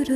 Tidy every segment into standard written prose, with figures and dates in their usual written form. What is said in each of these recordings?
Hello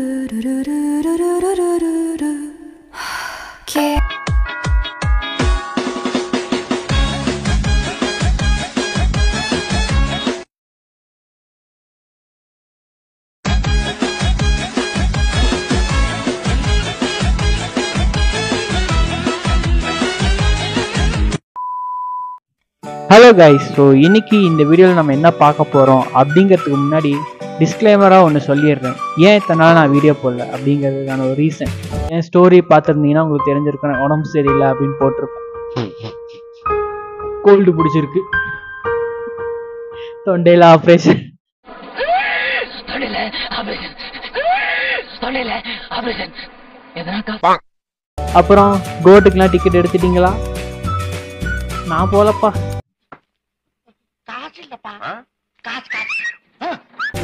guys, so இன்னைக்கு இந்த வீடியோவில் நம்ம என்ன பார்க்க போகிறோம் அப்படிங்கிறதுக்கு முன்னாடி டிஸ்க்ளைமராக ஒன்று சொல்லிடுறேன். ஏன் இத்தனை நாள் நான் வீடியோ போடல அப்படிங்கிறதுக்கான ஒரு ரீசன். என் ஸ்டோரி பார்த்துருந்தீங்கன்னா உங்களுக்கு தெரிஞ்சிருக்கேன், உடம்பு சரியில்லை அப்படின்னு போட்டிருப்பேன். கோல்டு பிடிச்சிருக்கு, தொண்டையில் ஆப்ரேஷன். அப்புறம் கோட்டுக்கெலாம் டிக்கெட் எடுத்துட்டீங்களா? நான் போலப்பா.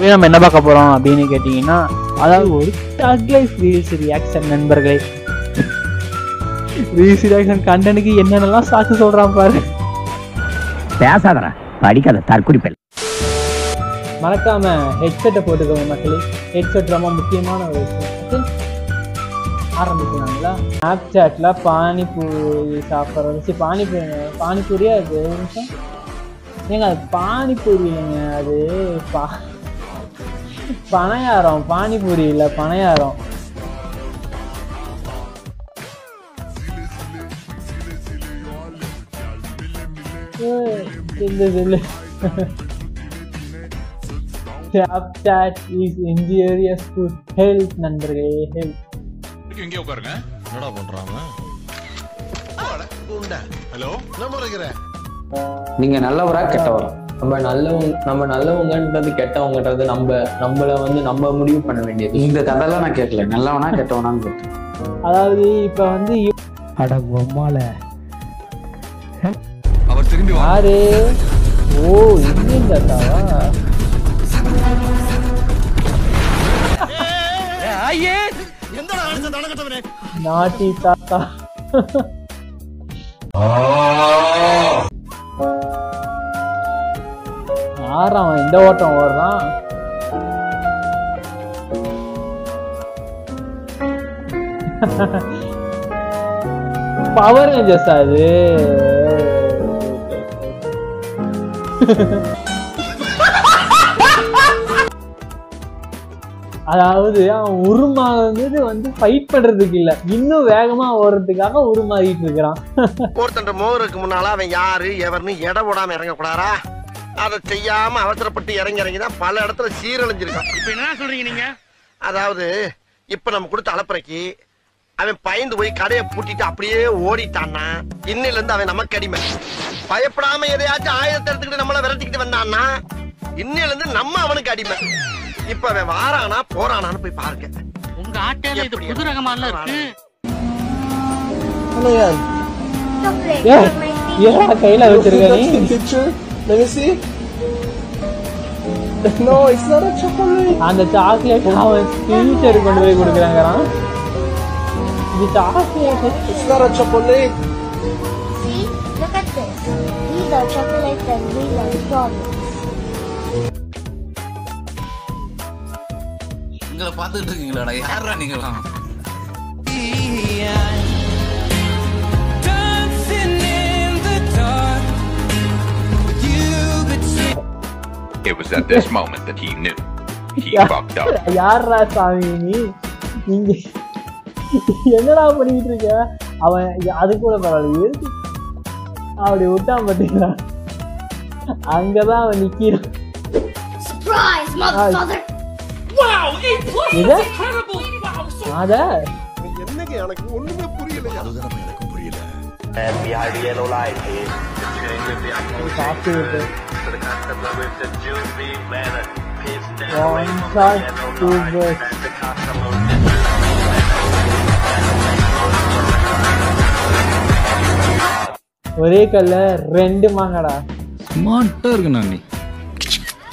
நம்ம என்ன பார்க்க போறோம் அப்படின்னு கேட்டீங்கன்னா, அதாவது ஒரு தக் லைஃப் ரீல்ஸ் ரியாக்ஷன் நண்பர்களே. ரீல்ஸ் ரியாக்ஷன் கண்டனுக்கு என்னென்னலாம் சாக்கு சொல்றான் பாரு. பேசாதடா, படிக்காத தற்குறி பெல். மறக்காம ஹெட்செட்டை போட்டுக்கோங்க மக்களே. ஹெட்செட் ரொம்ப முக்கியமான ஒரு விஷயம். ஆரம்பிக்கிறாங்களா? ஸ்னாப் சாட்ல பானிபூரி சாப்பிட்றது. பானிபூரியா அது ஒரு நிமிஷம் ஏங்க, அது பானிபூரி இல்லைங்க, அது பனையாரம். பானிபூரி இல்லை, பனையாரம். Snapchat is injurious to health நண்பர்களே. ஹெல்த் எங்கே உட்காருங்க. என்னடா பண்றாங்க? ஹலோ, என்ன பண்றீங்க? நீங்க நல்லவரா கெட்டவரா? நம்ம நல்லவங்கன்றது கெட்டவங்கன்றது நம்மள வந்து நம்ம முடிவு பண்ண வேண்டியது. இந்த கதையெல்லாம் நான் கேட்கல, நல்லவனா கெட்டவனான்னு கேட்டேன். அதாவது இப்ப வந்து அடங்கம்மால அவர் திரும்பி யாரு? ஓ, இந்தியன் தாத்தாவா? நாட்டி தாத்தா. ஆறாம் இந்த ஓட்டம் ஓடுறான். பவர் ரேஞ்சர்ஸ் அது. அதாவது அவன் உருமானது வந்து ஃபைட் பண்றதுக்கு இல்ல, இன்னும் வேகமா ஓடுறதுக்காக உருமாறிட்டு இருக்கிறான். ஒருத்தன் மோருக்கு முன்னால அவன் யாரு எவர்னு எடை போடாம இறங்க கூடாதா? அதை செய்யாம அவசரப்பட்டு இறங்கிதான் பல இடத்துல சீரழிஞ்சிருக்கான். இப்ப என்ன சொல்றீங்க நீங்க? அதாவது இப்ப நம்ம கொடுத்த அலப்பறைக்கு அவன் பயந்து போய் கடையை பூட்டிட்டு அப்படியே ஓடிட்டான்னா, இன்னில இருந்து அவன் நமக்கு அடிமை. பயப்படாம எதையாச்சும் ஆயுதத்தை எடுத்துக்கிட்டு நம்மள விரட்டிக்கிட்டு வந்தான்னா, இன்னில இருந்து நம்ம அவனுக்கு அடிமை. இப்ப அவன் வாரானா போறானான்னு போய் பாருங்க. உங்க ஆட்டையில இது புது ரகமால இருக்கு. கையில வச்சிருக்க நீ? Let me see. No, it's not a chocolate. அந்த சாக்லேட் அவன் டீச்சர் கொண்டு போய் கொடுக்குறாங்கறான். இது chocolate. It's not a chocolate. See, look at this. These are chocolates and these are strawberries. நீங்கள பாத்துட்டு இருக்கீங்களாடா? யாரா நீங்களா? It was at this moment that he knew he fucked up. யாரா சாமி நீ? நீங்க என்னடா பண்ணிட்டு இருக்க? அவன் அது கூட பரவாயில்ல, அப்படி விட்டான் பாத்தீங்களா? அங்கதான் அவன் நிக்கிறான். Surprise, motherfucker! Wow, incredible! Wow, அத என்னங்க எனக்கு ஒண்ணுமே புரியல. அதுதான் எனக்கு புரியல. Behind the yellow light is சாப்பிட்டு விட்டு to the customer with the juicy manner. one shot two birds. ஒரே கல்ல ரெண்டு மாங்கடா. ஸ்மார்ட்டா இருக்கு நானே.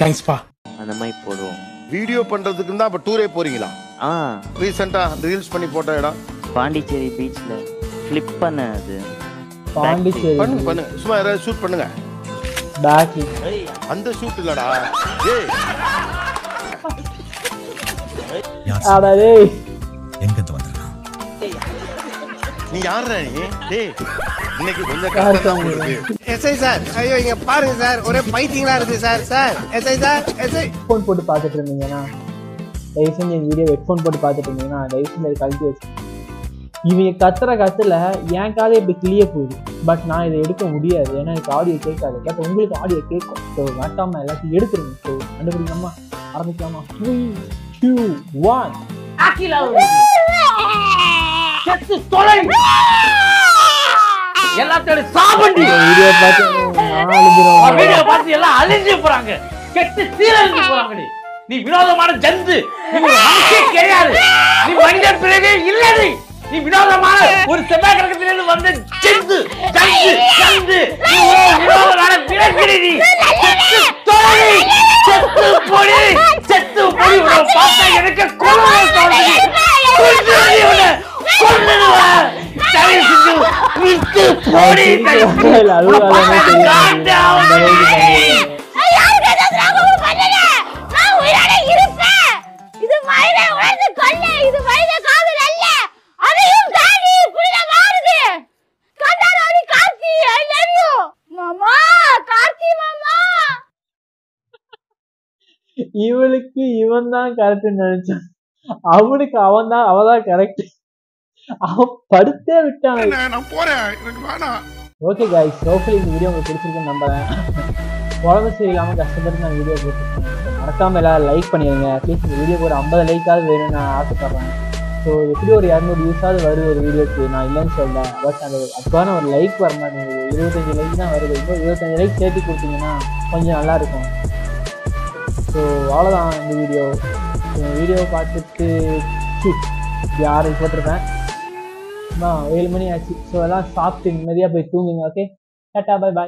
தேங்க்ஸ் பா. அந்த மாதிரி போடுவோம். வீடியோ பண்றதுக்கு தான் அப்ப டூரே போறீங்களா? ரீசெண்டா ரீல்ஸ் பண்ணி போட்ட இடம் பாண்டிச்சேரி பீச்ல ஃபிளிப் பண்ண. அது பாண்டிச்சேரி பண்ணுங்க, சும்மா யாராவது ஷூட் பண்ணுங்க. பேக் அந்த ஷூட் இல்லடா. ஏய் ஆடா டேய் எங்கிருந்து வந்திருக்கான்? நீ யாரா நீ டேய் இன்னைக்கு கொஞ்சம் கஷ்டம் தான் உங்களுக்கு எஸ்ஐ சார் ஐயோ இங்க பாருங்க சார் ஒரே பைத்தியங்களா இருக்கு sir SI sir SI headphone போட்டு பார்த்துட்டு இருந்தீங்கன்னா தயவு செஞ்சு எங்கள் வீடியோ ஹெட்ஃபோன் போட்டு பார்த்துட்டு இருந்தீங்கன்னா தயவு செஞ்சு அதை கழட்டி வச்சு இவங்க கத்துற கத்துல என் காதே இப்படி கிளிய போகுது பட் நான் இதை எடுக்க முடியாது ஏன்னா எனக்கு ஆடியோ கேட்காது பட் உங்களுக்கு ஆடியோ கேட்கும் ஸோ வேண்டாம எல்லாத்தையும் எடுத்துருங்க ஸோ கண்டுபிடிக்காம ஆரம்பிக்கலாமா 3 2 1 செத்து தொலை எல்லாத்தோட சாபண்டி வீடியோ பார்த்து நான் அழிஞ்சிருவேன் வீடியோ பார்த்து எல்லாம் அழிஞ்சு போறாங்க கெட்டு சீரழிஞ்சு போறாங்க நீ வினோதமான ஜந்து நீ ஒரு மனுஷே கிடையாது நீ மனித பிறகு இல்ல நீ வினோதமான ஒரு செவ்வாய் கிரகத்திலிருந்து வந்த ஜந்து நீ ஒரு வினோதமான பிறகு நீ செத்து போடி உன்னை பார்த்தா எனக்கு கொலை தோணுது கொல்லுடுவேன் தயவு செஞ்சு விட்டு போடி இவளுக்கு இவன் தான் கரெக்ட் நினைச்சான் அவனுக்கு அவதான் கரெக்ட் அவன் படுத்தே விட்டான் நான் போறேன் எனக்கு வேணாம் ஓகே கைஸ் ஹோப்ஃபுல்லி இந்த வீடியோ உங்களுக்கு பிடிச்சிருக்குன்னு நம்புறேன் உடம்பு சரியில்லாமல் கஷ்டப்பட்டு நான் வீடியோ போட்டுருக்கேன் மறக்காம எல்லாரும் லைக் பண்ணிடுங்க அட்லீஸ்ட் இந்த வீடியோக்கு ஒரு 50 லைக்காவது வேணும்னு நான் ஆசைப்படுறேன் ஸோ எப்படி ஒரு 200 வியூஸாவது வருது ஒரு வீடியோக்கு நான் இல்லைன்னு சொல்லேன் பட் அந்த அதுக்கான ஒரு லைக் வர மாட்டேங்குது 25 லைக் தான் வருது இப்போ 25 லைக் சேர்த்து கொடுத்தீங்கன்னா கொஞ்சம் நல்லா இருக்கும் ஸோ அவ்வளோதான் இந்த வீடியோ பார்த்துட்டு யாரும் போட்டிருப்பேன் 7 மணி ஆச்சு ஸோ எல்லாம் சாப்பிட்டு நிம்மதியாக போய் தூங்குங்க ஓகே டாட்டா பை பாய்